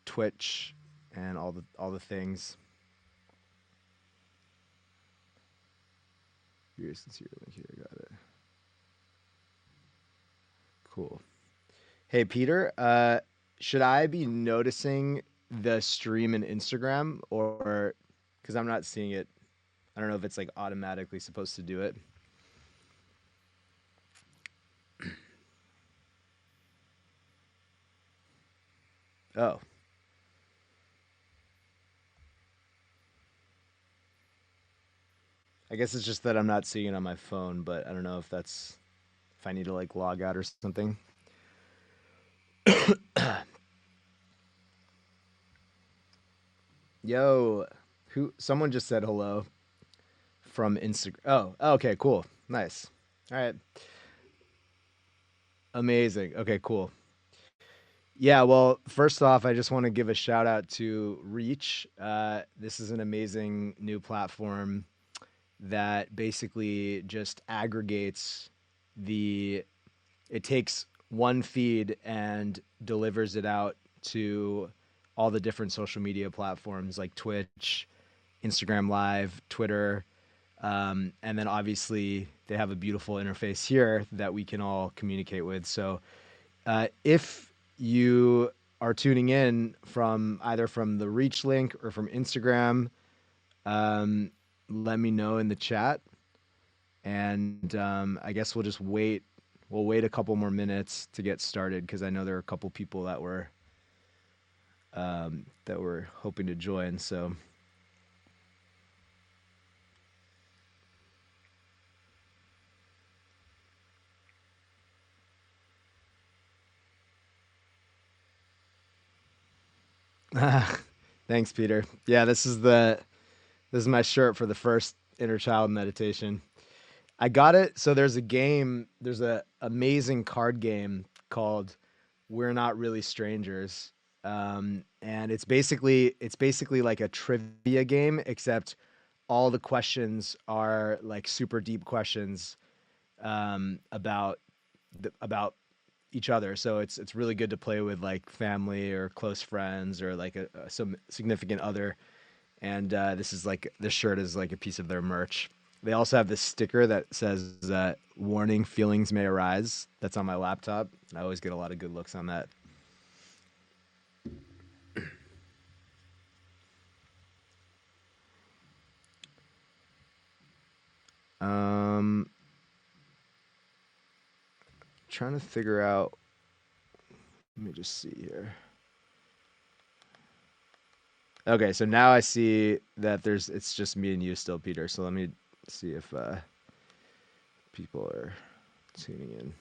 Twitch, and all the things. Your sincere link here. Got it. Cool. Hey Peter, should I be noticing the stream in Instagram, or because I'm not seeing it? I don't know if it's like automatically supposed to do it. Oh, I guess it's just that I'm not seeing it on my phone, but I don't know if I need to like log out or something. Yo, who? Someone just said hello from Instagram. Oh, okay, cool, nice. All right, amazing. Okay, cool. Yeah, well, first off, I just want to give a shout out to Reach. This is an amazing new platform that basically just aggregates the it takes one feed and delivers it out to all the different social media platforms like Twitch, Instagram Live, Twitter, and then obviously they have a beautiful interface here that we can all communicate with. So if you are tuning in from either from the Reach link or from Instagram, um, let me know in the chat, and I guess we'll just wait. We'll wait a couple more minutes to get started because I know there are a couple people that were hoping to join. So thanks, Peter. Yeah, this is my shirt for the first inner child meditation. I got it. So there's a game. There's a amazing card game called "We're Not Really Strangers," and it's basically like a trivia game, except all the questions are like super deep questions about each other. So it's really good to play with like family or close friends or like some significant other. And this shirt is like a piece of their merch. They also have this sticker that says "Warning: Feelings may arise." That's on my laptop. I always get a lot of good looks on that. Um, Trying to figure out. Let me just see here. Okay, so now I see that it's just me and you still, Peter. So let me see if people are tuning in.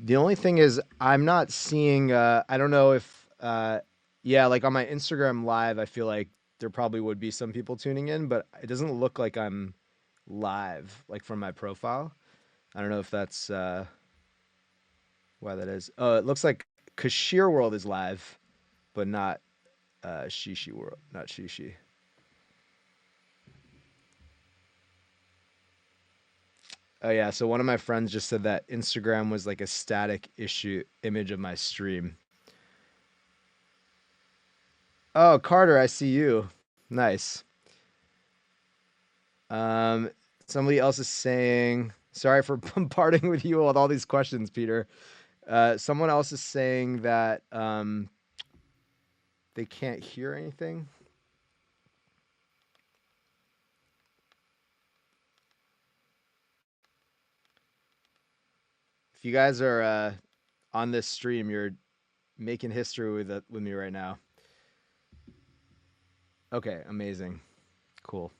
The only thing is I'm not seeing I don't know if yeah, like on my Instagram live I feel like there probably would be some people tuning in, but it doesn't look like I'm live like from my profile. I don't know if that's why that is. Oh, it looks like Kashir World is live, but not Shishi World, not Shishi. Oh yeah, so one of my friends just said that Instagram was like a static issue image of my stream. Oh, Carter, I see you. Nice. Um, Somebody else is saying, sorry for bombarding with you with all these questions, Peter. Someone else is saying that they can't hear anything. If you guys are on this stream, you're making history with me right now. Okay, amazing, cool.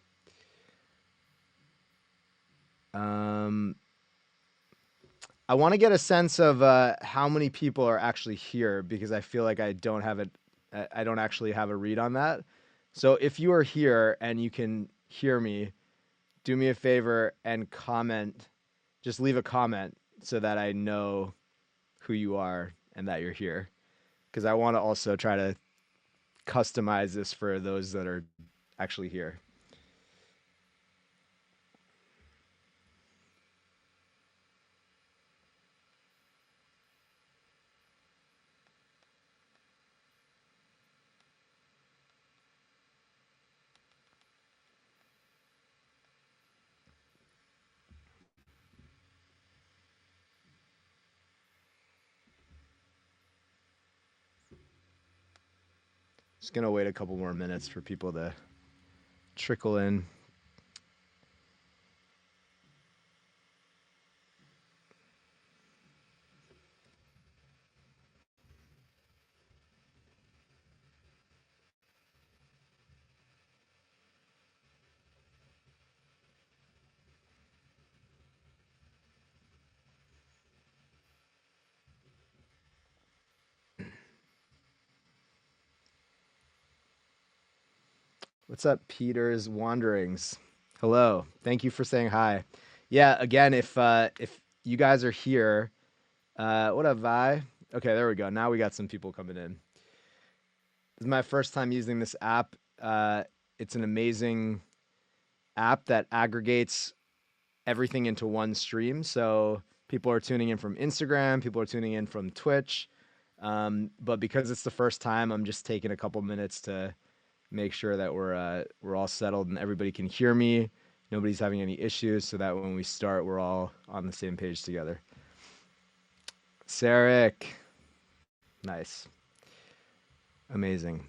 Um, I want to get a sense of how many people are actually here because I feel like I don't have it. I don't actually have a read on that. So if you are here and you can hear me, do me a favor and comment. Just leave a comment so that I know who you are and that you're here. Because I want to also try to customize this for those that are actually here. Just gonna wait a couple more minutes for people to trickle in. What's up, Peter's Wanderings? Hello. Thank you for saying hi. Yeah, again, if you guys are here, what up, Vi? Okay, there we go. Now we got some people coming in. This is my first time using this app. It's an amazing app that aggregates everything into one stream. So people are tuning in from Instagram, people are tuning in from Twitch. But because it's the first time, I'm just taking a couple minutes to make sure that we're all settled and everybody can hear me. Nobody's having any issues, so that when we start, we're all on the same page together. Sarek, nice, amazing.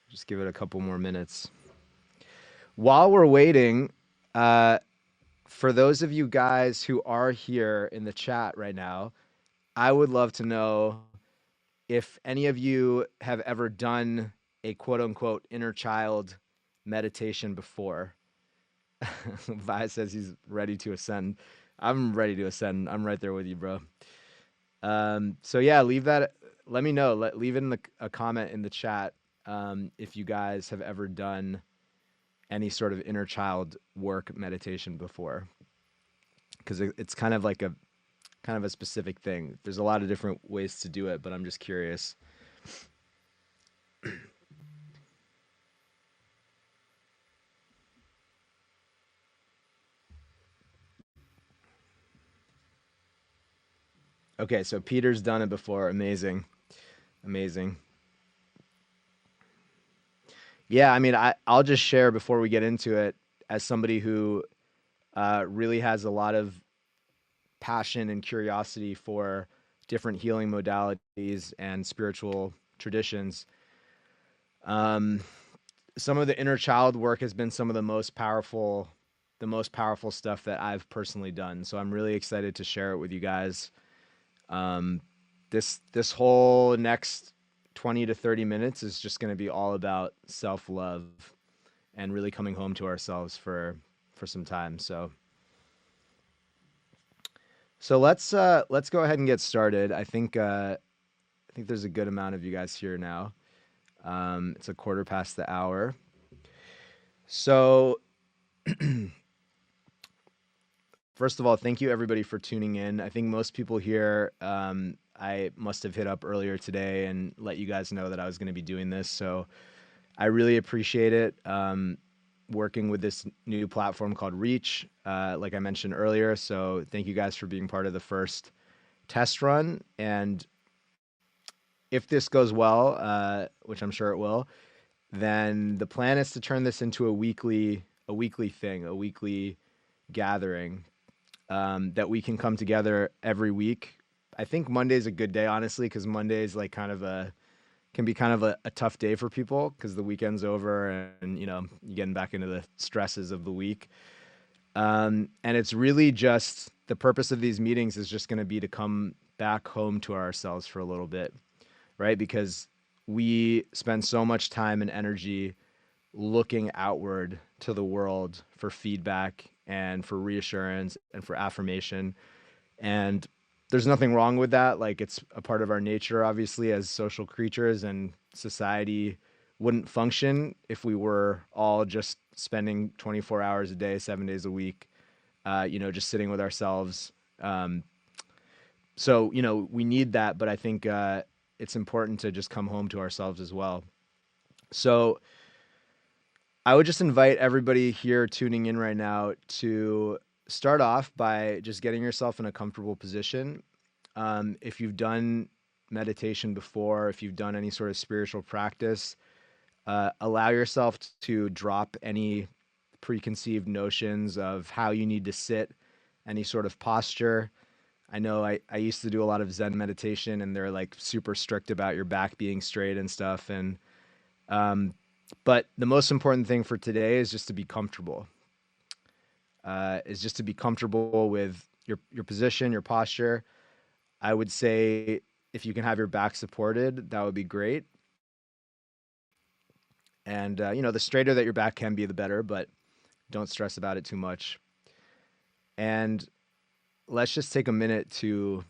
Just give it a couple more minutes. While we're waiting, for those of you guys who are here in the chat right now, I would love to know if any of you have ever done a quote unquote inner child meditation before. Vi says he's ready to ascend. I'm ready to ascend. I'm right there with you, bro. So yeah, leave that. Let me know. Leave in a comment in the chat if you guys have ever done any sort of inner child work meditation before, because it's kind of like a specific thing. There's a lot of different ways to do it, but I'm just curious. Okay, so Peter's done it before. Amazing. Amazing. Yeah, I mean, I'll just share before we get into it, as somebody who really has a lot of passion and curiosity for different healing modalities and spiritual traditions. Um, some of the inner child work has been some of the most powerful stuff that I've personally done. So I'm really excited to share it with you guys. Um, this whole next 20 to 30 minutes is just going to be all about self-love and really coming home to ourselves for some time. So let's go ahead and get started. I think there's a good amount of you guys here now. It's a quarter past the hour. So first of all, thank you everybody for tuning in. I think most people here, I must have hit up earlier today and let you guys know that I was going to be doing this. So I really appreciate it. Working with this new platform called Reach, like I mentioned earlier. So thank you guys for being part of the first test run. And if this goes well, which I'm sure it will, then the plan is to turn this into a weekly thing, a weekly gathering, that we can come together every week. I think Monday's a good day, honestly, because Monday's like can be kind of a tough day for people because the weekend's over and you're getting back into the stresses of the week. And it's really just the purpose of these meetings is just going to be to come back home to ourselves for a little bit, right? Because we spend so much time and energy looking outward to the world for feedback and for reassurance and for affirmation. And there's nothing wrong with that. Like, it's a part of our nature, obviously, as social creatures, and society wouldn't function if we were all just spending 24 hours a day, 7 days a week, just sitting with ourselves. So, we need that, but I think it's important to just come home to ourselves as well. So I would just invite everybody here tuning in right now to start off by just getting yourself in a comfortable position. If you've done meditation before, if you've done any sort of spiritual practice, allow yourself to drop any preconceived notions of how you need to sit, any sort of posture. I know I used to do a lot of Zen meditation, and they're like super strict about your back being straight and stuff. And um, but the most important thing for today is just to be comfortable. Is just to be comfortable with your position, your posture. I would say if you can have your back supported, that would be great. And the straighter that your back can be, the better. But don't stress about it too much. And let's just take a minute to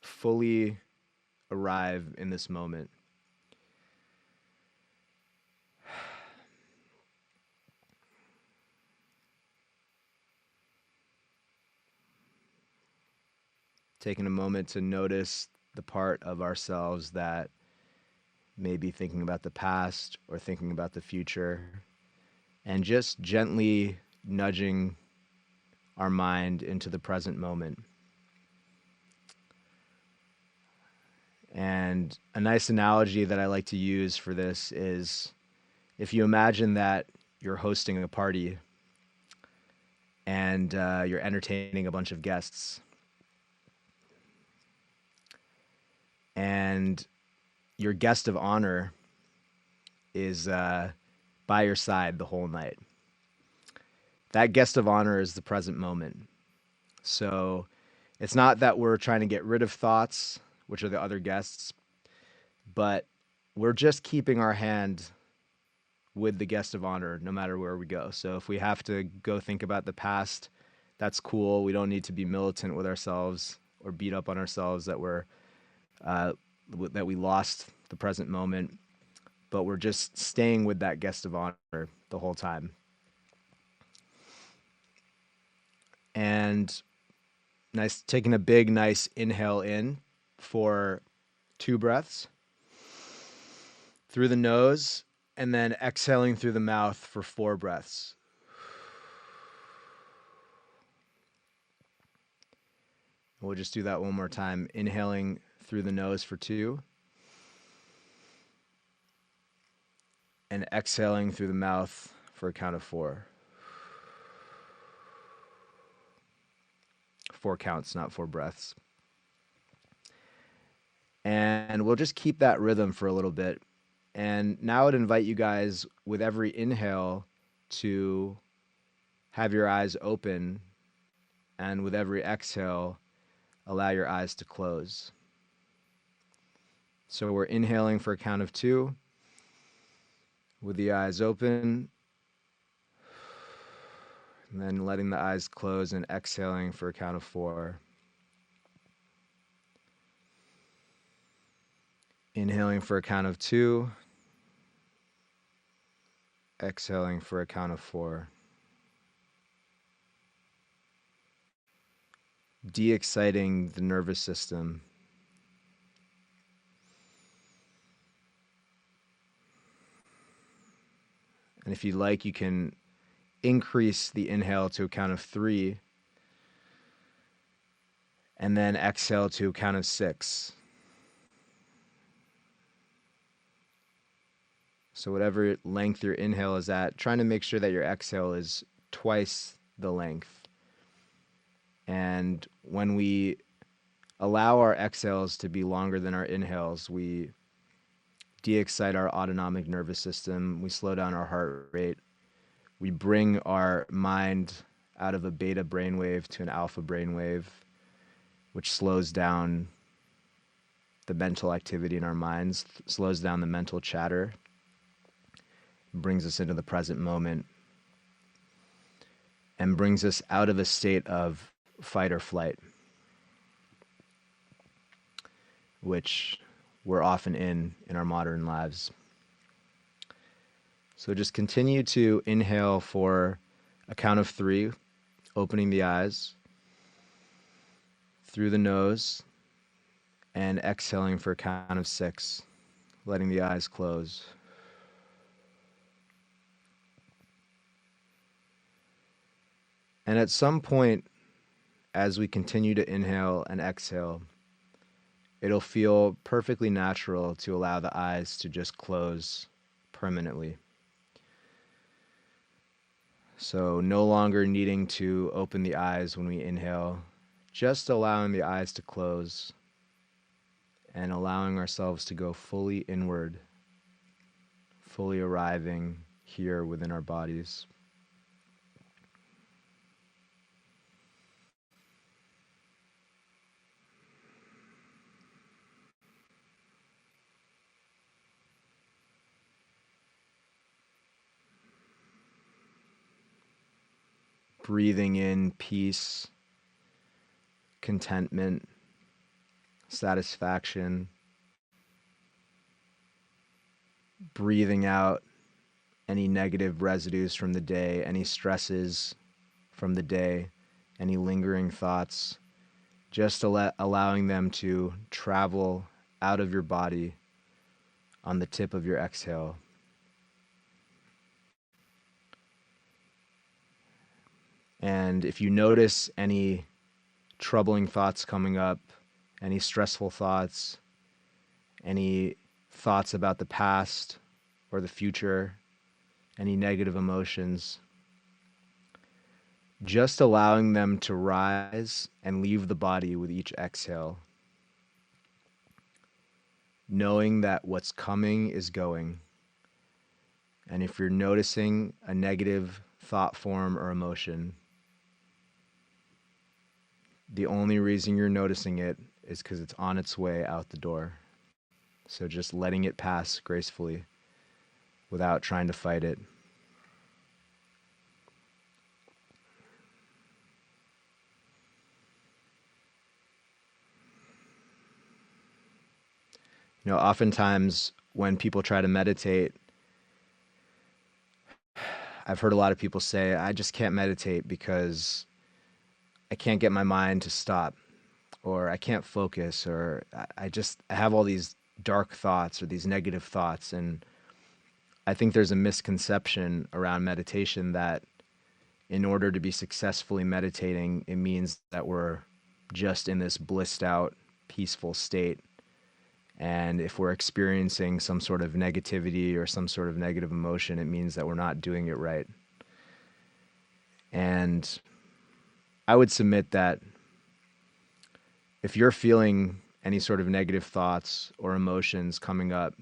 fully arrive in this moment. Taking a moment to notice the part of ourselves that may be thinking about the past or thinking about the future, and just gently nudging our mind into the present moment. And a nice analogy that I like to use for this is if you imagine that you're hosting a party and you're entertaining a bunch of guests, and your guest of honor is by your side the whole night. That guest of honor is the present moment. So it's not that we're trying to get rid of thoughts, which are the other guests, but we're just keeping our hand with the guest of honor no matter where we go. So if we have to go think about the past, that's cool. We don't need to be militant with ourselves or beat up on ourselves uh, that we lost the present moment, but we're just staying with that guest of honor the whole time. And nice, taking a big, nice inhale in for 2 breaths through the nose, and then exhaling through the mouth for 4 breaths. We'll just do that one more time. Inhaling through the nose for 2, and exhaling through the mouth for a count of 4. 4 counts, not 4 breaths. And we'll just keep that rhythm for a little bit. And now I'd invite you guys with every inhale to have your eyes open, and with every exhale, allow your eyes to close. So we're inhaling for a count of 2 with the eyes open, and then letting the eyes close and exhaling for a count of 4. Inhaling for a count of 2, exhaling for a count of 4. De-exciting the nervous system. And if you like, you can increase the inhale to a count of 3, and then exhale to a count of 6. So whatever length your inhale is at, trying to make sure that your exhale is twice the length. And when we allow our exhales to be longer than our inhales, we de-excite our autonomic nervous system, we slow down our heart rate, we bring our mind out of a beta brainwave to an alpha brainwave, which slows down the mental activity in our minds, slows down the mental chatter, brings us into the present moment, and brings us out of a state of fight or flight, which we're often in our modern lives. So just continue to inhale for a count of 3, opening the eyes through the nose, and exhaling for a count of 6, letting the eyes close. And at some point, as we continue to inhale and exhale, it'll feel perfectly natural to allow the eyes to just close permanently. So no longer needing to open the eyes when we inhale, just allowing the eyes to close and allowing ourselves to go fully inward, fully arriving here within our bodies. Breathing in peace, contentment, satisfaction. Breathing out any negative residues from the day, any stresses from the day, any lingering thoughts, just allowing them to travel out of your body on the tip of your exhale. And if you notice any troubling thoughts coming up, any stressful thoughts, any thoughts about the past or the future, any negative emotions, just allowing them to rise and leave the body with each exhale, knowing that what's coming is going. And if you're noticing a negative thought form or emotion, the only reason you're noticing it is because it's on its way out the door. So just letting it pass gracefully without trying to fight it. You know, oftentimes when people try to meditate, I've heard a lot of people say, I just can't meditate because I can't get my mind to stop, or I can't focus, or I have all these dark thoughts or these negative thoughts. And I think there's a misconception around meditation that in order to be successfully meditating, it means that we're just in this blissed out, peaceful state. And if we're experiencing some sort of negativity or some sort of negative emotion, it means that we're not doing it right. And I would submit that if you're feeling any sort of negative thoughts or emotions coming up,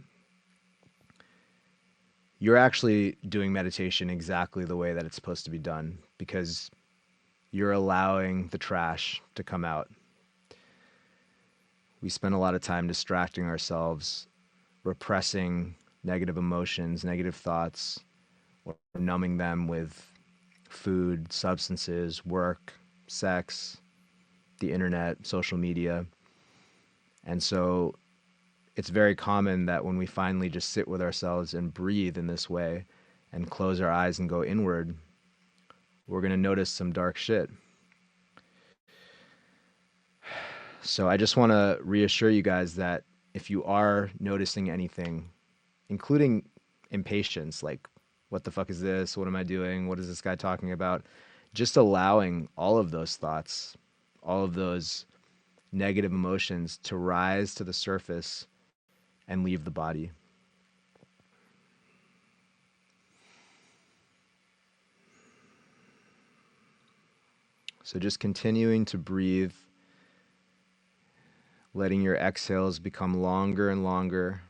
you're actually doing meditation exactly the way that it's supposed to be done, because you're allowing the trash to come out. We spend a lot of time distracting ourselves, repressing negative emotions, negative thoughts, or numbing them with food, substances, work, sex, the internet, social media. And so it's very common that when we finally just sit with ourselves and breathe in this way and close our eyes and go inward, we're going to notice some dark shit. So I just want to reassure you guys that if you are noticing anything, including impatience, like, what the fuck is this? What am I doing? What is this guy talking about? Just allowing all of those thoughts, all of those negative emotions to rise to the surface and leave the body. So just continuing to breathe, letting your exhales become longer and longer.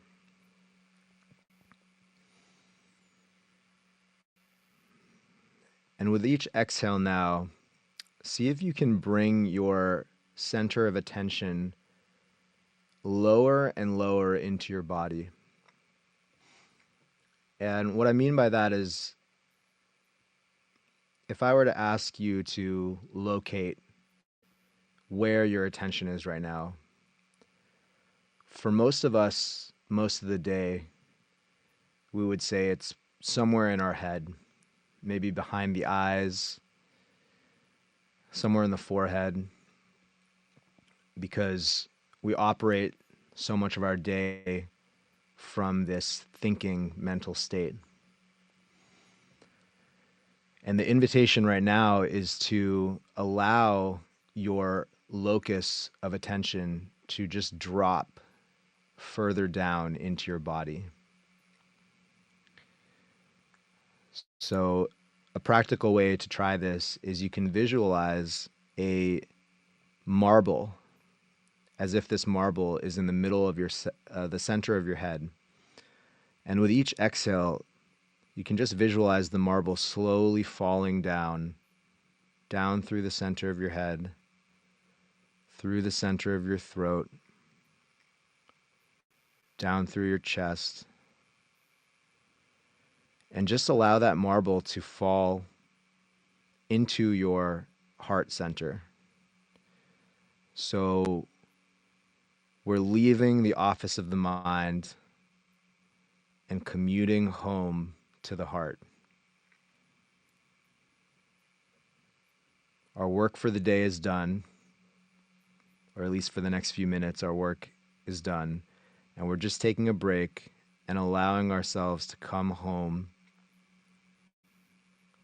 And with each exhale now, see if you can bring your center of attention lower and lower into your body. And what I mean by that is, if I were to ask you to locate where your attention is right now, for most of us, most of the day, we would say it's somewhere in our head, maybe behind the eyes, somewhere in the forehead, because we operate so much of our day from this thinking mental state. And the invitation right now is to allow your locus of attention to just drop further down into your body. So a practical way to try this is you can visualize a marble, as if this marble is in the middle of the center of your head. And with each exhale, you can just visualize the marble slowly falling down through the center of your head, through the center of your throat, down through your chest. And just allow that marble to fall into your heart center. So we're leaving the office of the mind and commuting home to the heart. Our work for the day is done, or at least for the next few minutes, our work is done. And we're just taking a break and allowing ourselves to come home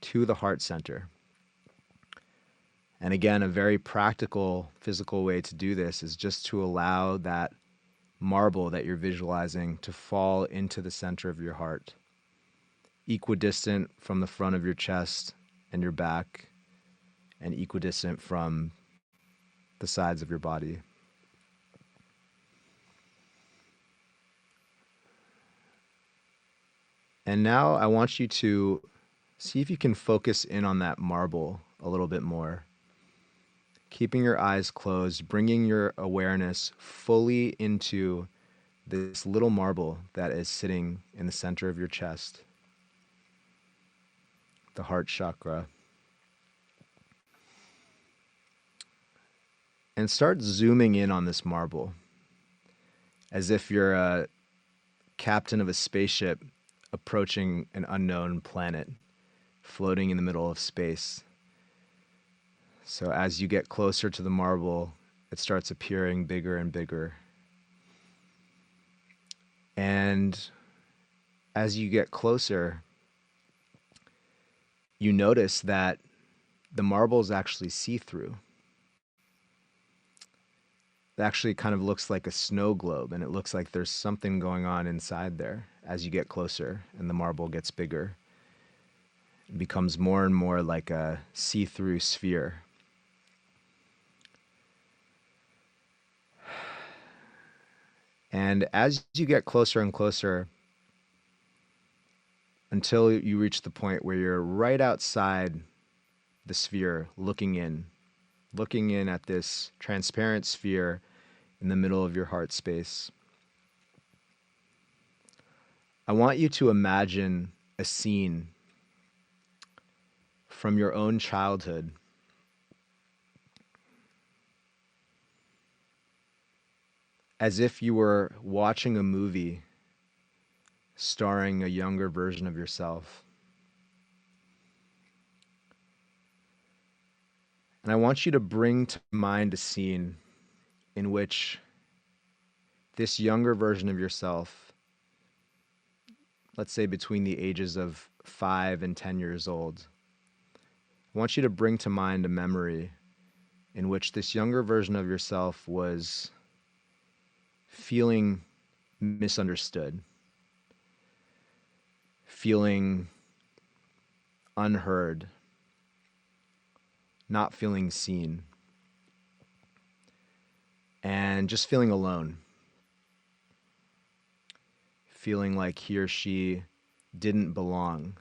to the heart center. And again, a very practical, physical way to do this is just to allow that marble that you're visualizing to fall into the center of your heart, equidistant from the front of your chest and your back, and equidistant from the sides of your body. And now I want you to see if you can focus in on that marble a little bit more. Keeping your eyes closed, bringing your awareness fully into this little marble that is sitting in the center of your chest, the heart chakra. And start zooming in on this marble as if you're a captain of a spaceship approaching an unknown planet, floating in the middle of space. So as you get closer to the marble, it starts appearing bigger and bigger. And as you get closer, you notice that the marble is actually see-through. It actually kind of looks like a snow globe, and it looks like there's something going on inside there as you get closer and the marble gets bigger. It becomes more and more like a see-through sphere. And as you get closer and closer, until you reach the point where you're right outside the sphere, looking in at this transparent sphere in the middle of your heart space. I want you to imagine a scene from your own childhood, as if you were watching a movie starring a younger version of yourself. And I want you to bring to mind a scene in which this younger version of yourself, let's say between the ages of 5 and 10 years old, I want you to bring to mind a memory in which this younger version of yourself was feeling misunderstood, feeling unheard, not feeling seen, and just feeling alone, feeling like he or she didn't belong.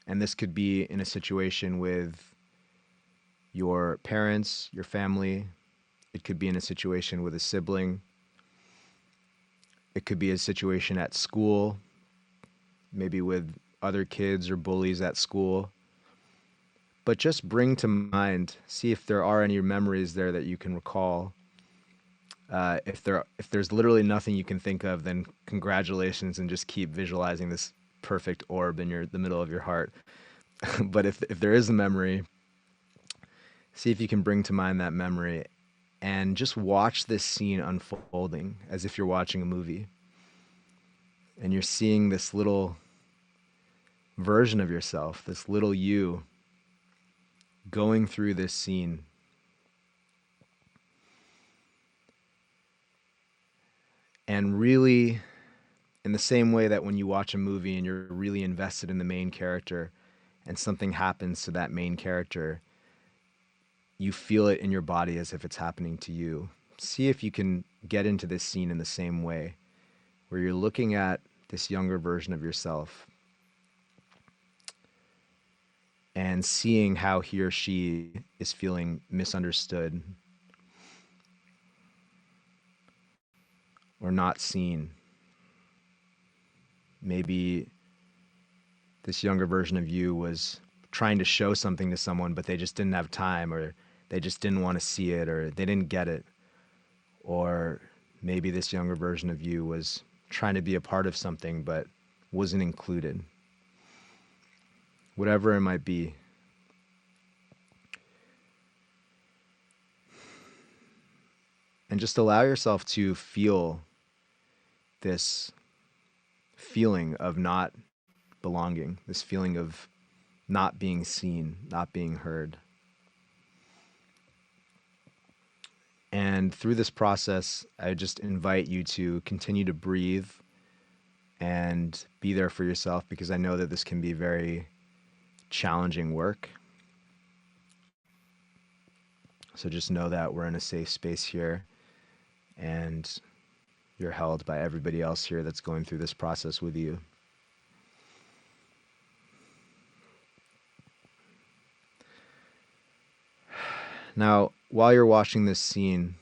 And this could be in a situation with your parents, your family. It could be in a situation with a sibling. It could be a situation at school, maybe with other kids or bullies at school. But just bring to mind, see if there are any memories there that you can recall. If there's literally nothing you can think of, then congratulations, and just keep visualizing this perfect orb in the middle of your heart. But if there is a memory, see if you can bring to mind that memory and just watch this scene unfolding as if you're watching a movie. And you're seeing this little version of yourself, this little you, going through this scene. And really, in the same way that when you watch a movie and you're really invested in the main character and something happens to that main character, you feel it in your body as if it's happening to you. See if you can get into this scene in the same way, where you're looking at this younger version of yourself and seeing how he or she is feeling misunderstood or not seen. Maybe this younger version of you was trying to show something to someone, but they just didn't have time, or they just didn't want to see it, or they didn't get it. Or maybe this younger version of you was trying to be a part of something, but wasn't included. Whatever it might be. And just allow yourself to feel this feeling of not belonging, this feeling of not being seen, not being heard. And through this process, I just invite you to continue to breathe and be there for yourself, because I know that this can be very challenging work. So just know that we're in a safe space here, and you're held by everybody else here that's going through this process with you. Now, while you're watching this scene,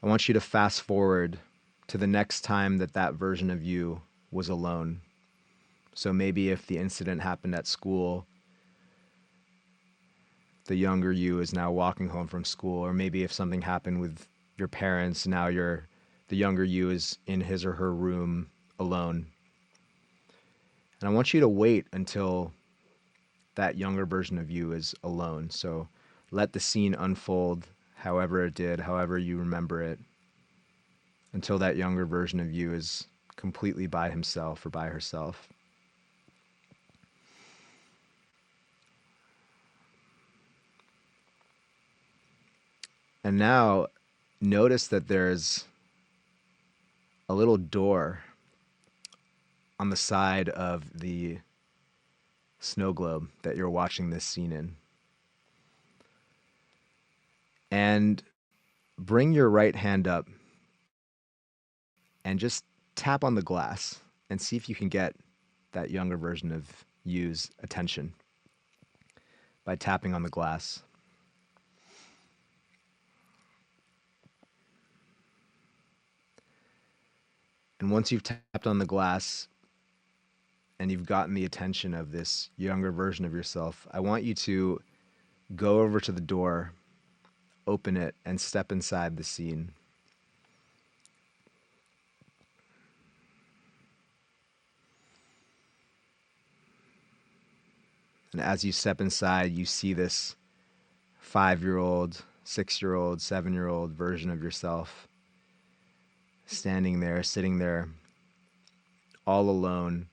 I want you to fast forward to the next time that that version of you was alone. So maybe if the incident happened at school, the younger you is now walking home from school. Or maybe if something happened with your parents, now the younger you is in his or her room alone. And I want you to wait until that younger version of you is alone. So let the scene unfold however it did, however you remember it, until that younger version of you is completely by himself or by herself. And now notice that there's a little door on the side of the snow globe that you're watching this scene in. And bring your right hand up and just tap on the glass and see if you can get that younger version of you's attention by tapping on the glass. And once you've tapped on the glass and you've gotten the attention of this younger version of yourself, I want you to go over to the door, open it, and step inside the scene. And as you step inside, you see this 5-year-old, 6-year-old, 7-year-old version of yourself standing there, sitting there, all alone.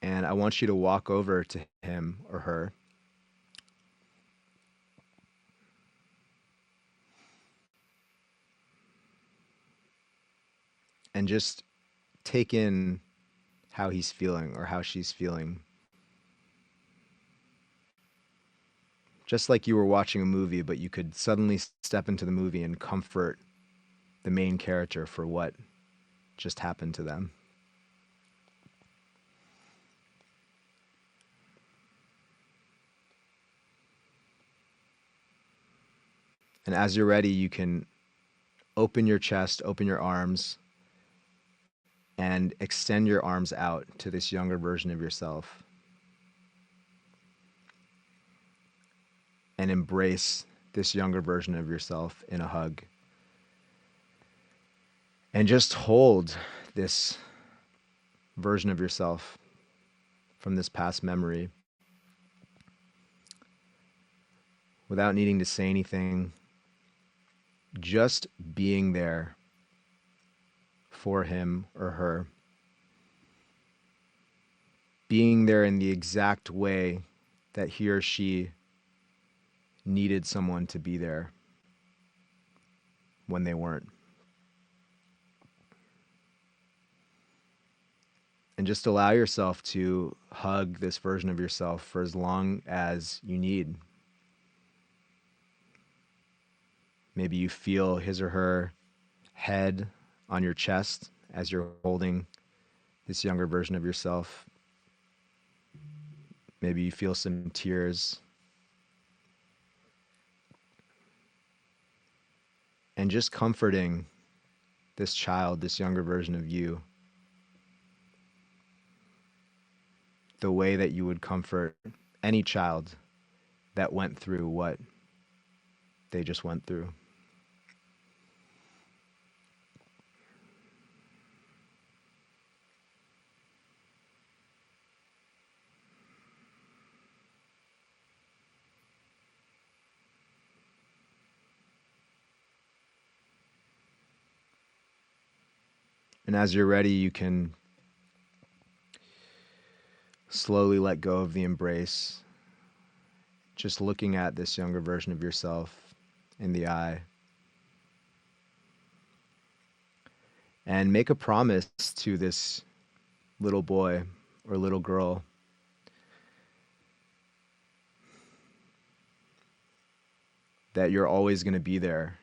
And I want you to walk over to him or her and just take in how he's feeling or how she's feeling. Just like you were watching a movie, but you could suddenly step into the movie and comfort the main character for what just happened to them. And as you're ready, you can open your chest, open your arms, and extend your arms out to this younger version of yourself. And embrace this younger version of yourself in a hug. And just hold this version of yourself from this past memory without needing to say anything, just being there for him or her, being there in the exact way that he or she needed someone to be there when they weren't. and just allow yourself to hug this version of yourself for as long as you need. Maybe you feel his or her head on your chest as you're holding this younger version of yourself. Maybe you feel some tears. And just comforting this child, this younger version of you, the way that you would comfort any child that went through what they just went through. And as you're ready, you can slowly let go of the embrace, just looking at this younger version of yourself in the eye. And make a promise to this little boy or little girl that you're always going to be there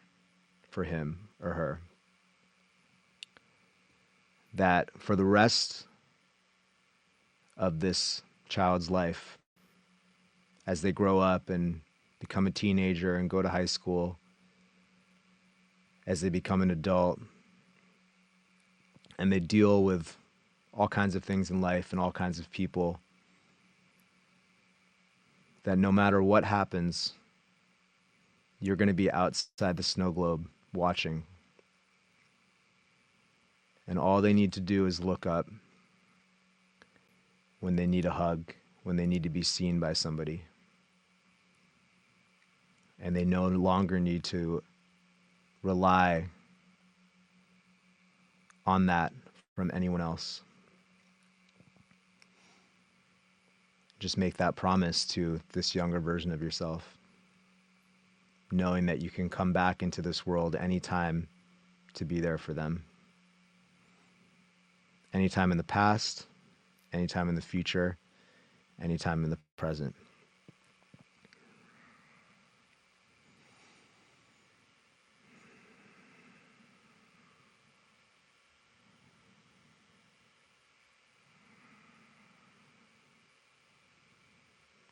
for him or her. That for the rest of this child's life, as they grow up and become a teenager and go to high school, as they become an adult, and they deal with all kinds of things in life and all kinds of people, that no matter what happens, you're going to be outside the snow globe watching. And all they need to do is look up when they need a hug, when they need to be seen by somebody. And they no longer need to rely on that from anyone else. Just make that promise to this younger version of yourself, knowing that you can come back into this world anytime to be there for them. Anytime in the past, anytime in the future, anytime in the present.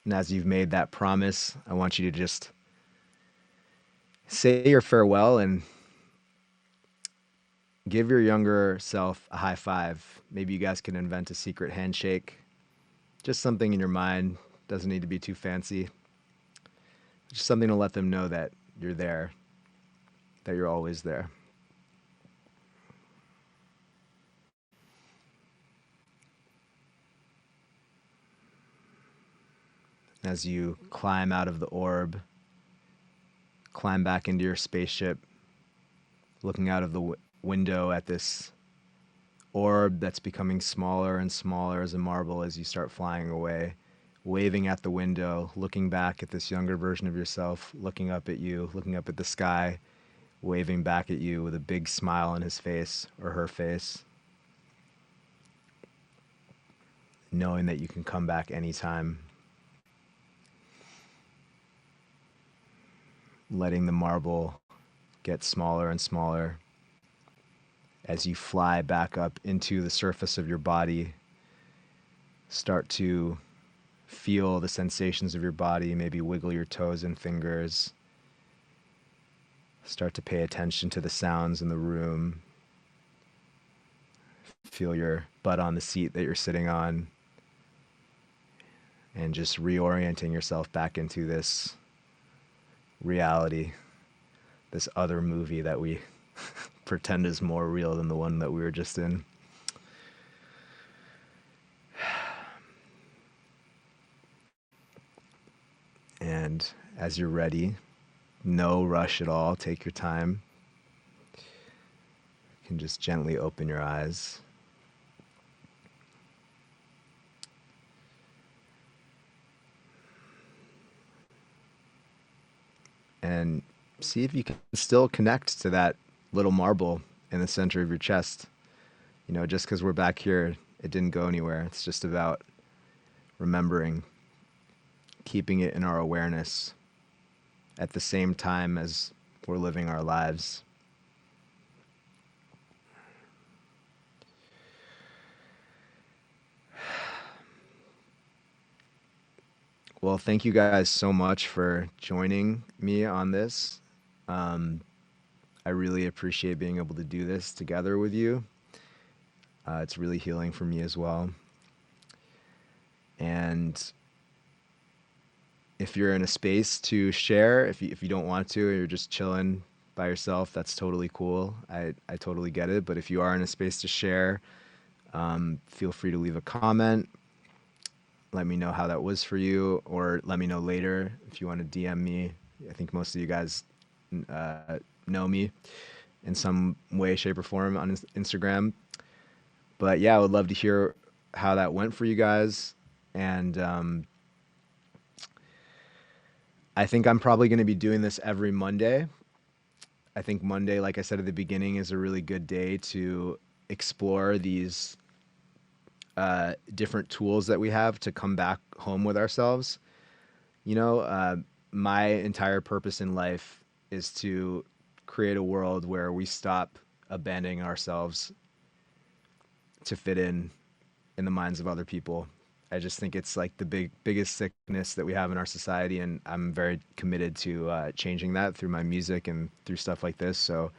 And as you've made that promise, I want you to just say your farewell and give your younger self a high five. Maybe you guys can invent a secret handshake. Just something in your mind. Doesn't need to be too fancy. Just something to let them know that you're there, that you're always there. As you climb out of the orb, climb back into your spaceship, looking out of the window at this orb that's becoming smaller and smaller as a marble as you start flying away, waving at the window, looking back at this younger version of yourself, looking up at you, looking up at the sky, waving back at you with a big smile on his face or her face, knowing that you can come back anytime, letting the marble get smaller and smaller as you fly back up into the surface of your body. Start to feel the sensations of your body, maybe wiggle your toes and fingers. Start to pay attention to the sounds in the room. Feel your butt on the seat that you're sitting on. And just reorienting yourself back into this reality, this other movie that we pretend is more real than the one that we were just in. And as you're ready, no rush at all, take your time. You can just gently open your eyes. And see if you can still connect to that little marble in the center of your chest. You know, just because we're back here It didn't go anywhere. It's just about remembering, keeping it in our awareness at the same time as we're living our lives. Well, thank you guys so much for joining me on this. Um, I really appreciate being able to do this together with you. It's really healing for me as well. And if you're in a space to share, if you don't want to, or you're just chilling by yourself, that's totally cool. I totally get it. But if you are in a space to share, feel free to leave a comment. Let me know how that was for you, or let me know later if you want to DM me. I think most of you guys know me in some way, shape, or form on Instagram. But yeah, I would love to hear how that went for you guys. And I think I'm probably going to be doing this every Monday. I think Monday, like I said at the beginning, is a really good day to explore these different tools that we have to come back home with ourselves. You know, my entire purpose in life is to create a world where we stop abandoning ourselves to fit in the minds of other people. I just think it's like the biggest sickness that we have in our society, and I'm very committed to changing that through my music and through stuff like this. So,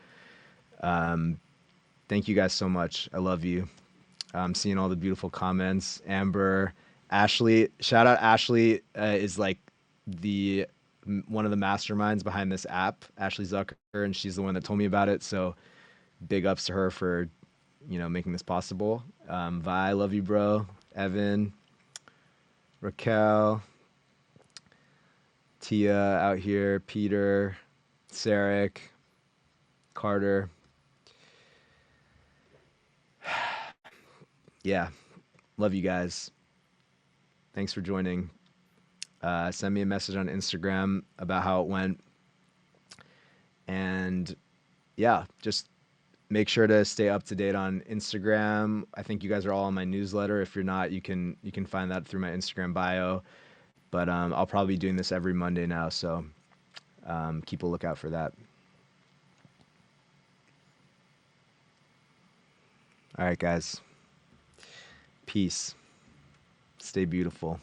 thank you guys so much. I love you. I'm seeing all the beautiful comments. Amber, Ashley, shout out Ashley is like the one of the masterminds behind this app, Ashley Zucker, and she's the one that told me about it. So big ups to her for making this possible. Vi, love you, bro. Evan, Raquel, Tia out here, Peter, Sarek, Carter. Yeah, love you guys. Thanks for joining. Send me a message on Instagram about how it went. And yeah, just make sure to stay up to date on Instagram. I think you guys are all on my newsletter. If you're not, you can find that through my Instagram bio. But I'll probably be doing this every Monday now, so keep a lookout for that. All right, guys. Peace. Stay beautiful.